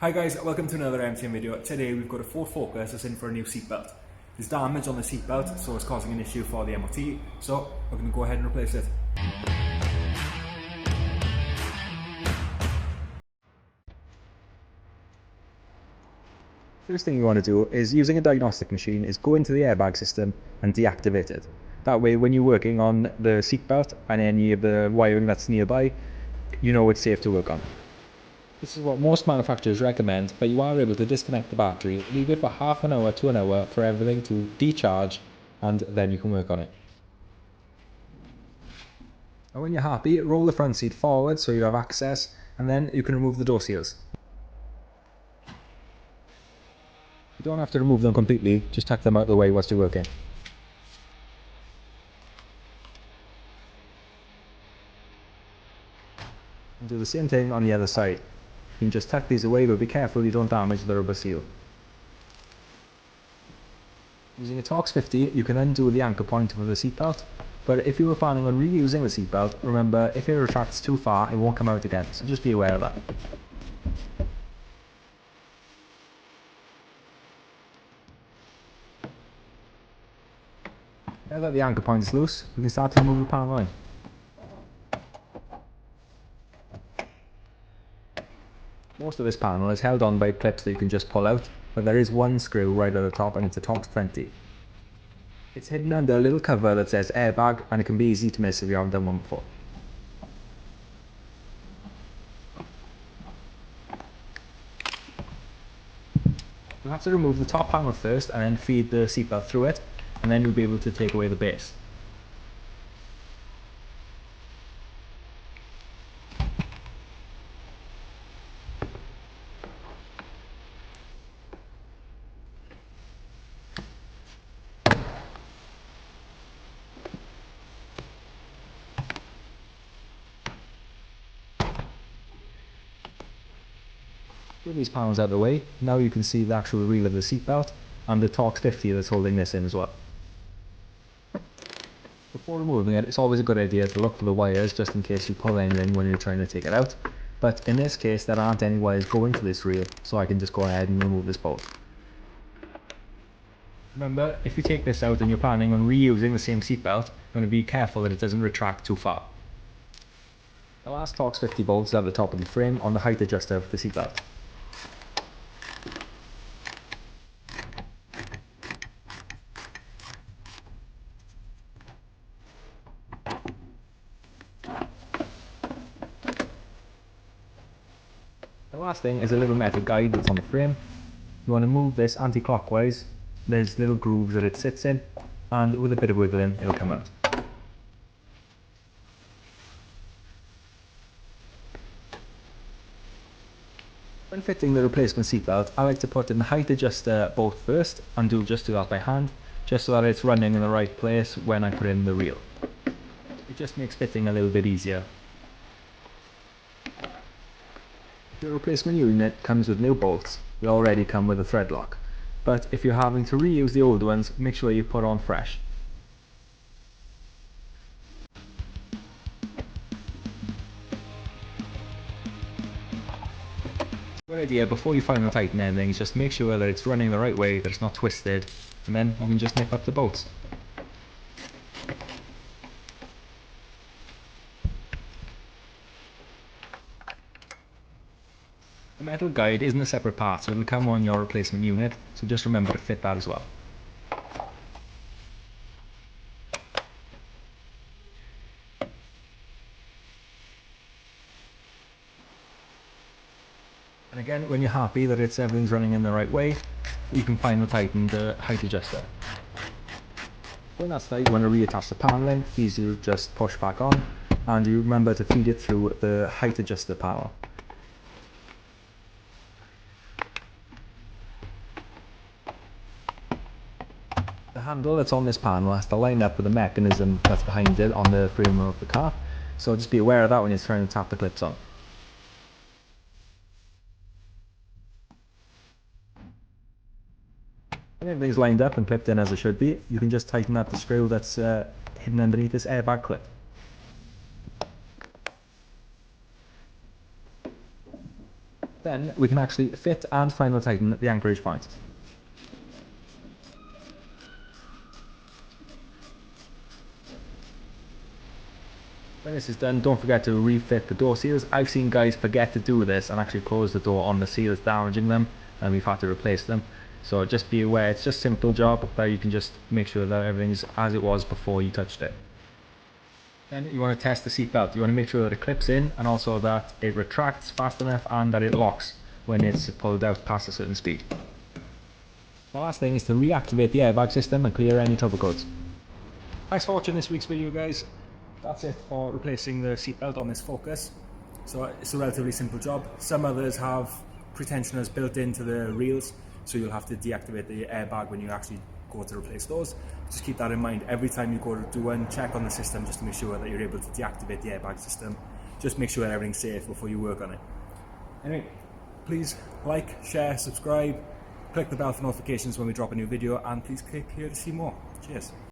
Hi guys, welcome to another MTM video. Today we've got a Ford Focus that's in for a new seatbelt. There's damage on the seatbelt, so it's causing an issue for the MOT, so we're going to go ahead and replace it. First thing you want to do is, using a diagnostic machine, is go into the airbag system and deactivate it. That way when you're working on the seatbelt and any of the wiring that's nearby, you know it's safe to work on. This is what most manufacturers recommend, but you are able to disconnect the battery, leave it for half an hour to an hour for everything to decharge, and then you can work on it. And when you're happy, roll the front seat forward so you have access, and then you can remove the door seals. You don't have to remove them completely, just tuck them out of the way whilst you're working. And do the same thing on the other side. You can just tuck these away, but be careful you don't damage the rubber seal. Using a Torx 50, you can undo the anchor point for the seatbelt, but if you were planning on reusing the seatbelt, remember if it retracts too far, it won't come out again, so just be aware of that. Now that the anchor point is loose, we can start to remove the panel line. Most of this panel is held on by clips that you can just pull out, but there is one screw right at the top, and it's a Torx 20. It's hidden under a little cover that says airbag, and it can be easy to miss if you haven't done one before. You'll have to remove the top panel first and then feed the seatbelt through it, and then you'll be able to take away the base. With these panels out of the way, now you can see the actual reel of the seatbelt and the Torx 50 that's holding this in as well. Before removing it, it's always a good idea to look for the wires just in case you pull anything when you're trying to take it out. But in this case, there aren't any wires going to this reel, so I can just go ahead and remove this bolt. Remember, if you take this out and you're planning on reusing the same seatbelt, you want to be careful that it doesn't retract too far. The last Torx 50 bolt is at the top of the frame on the height adjuster of the seatbelt. The last thing is a little metal guide that's on the frame. You want to move this anti-clockwise. There's little grooves that it sits in, and with a bit of wiggling it'll come out. When fitting the replacement seatbelt, I like to put in the height adjuster bolt first, and just do that by hand, just so that it's running in the right place when I put in the reel. It just makes fitting a little bit easier. Your replacement unit comes with new bolts. They already come with a thread lock, but if you're having to reuse the old ones, make sure you put on fresh. Good idea before you final tighten anything is just make sure that it's running the right way, that it's not twisted, and then you can just nip up the bolts. The metal guide isn't a separate part, so it'll come on your replacement unit, so just remember to fit that as well. And again, when you're happy that everything's running in the right way, you can final tighten the height adjuster. When that's tight, you want to reattach the paneling. Easy to just push back on, and you remember to feed it through the height adjuster panel. The handle that's on this panel has to line up with the mechanism that's behind it on the frame of the car, so just be aware of that when you're trying to tap the clips on. When everything's lined up and clipped in as it should be, you can just tighten up the screw that's hidden underneath this airbag clip. Then we can actually fit and final tighten the anchorage point. When this is done, don't forget to refit the door seals. I've seen guys forget to do this and actually close the door on the seals, damaging them, and we've had to replace them. So just be aware, it's just a simple job that you can just make sure that everything's as it was before you touched it. Then you want to test the seat belt. You want to make sure that it clips in and also that it retracts fast enough and that it locks when it's pulled out past a certain speed. The last thing is to reactivate the airbag system and clear any trouble codes. Thanks for watching this week's video, guys. That's it for replacing the seatbelt on this Focus. So it's a relatively simple job. Some others have pretensioners built into the reels, so you'll have to deactivate the airbag when you actually go to replace those. Just keep that in mind. Every time you go to do one, check on the system just to make sure that you're able to deactivate the airbag system. Just make sure that everything's safe before you work on it. Anyway, please like, share, subscribe, click the bell for notifications when we drop a new video, and please click here to see more. Cheers.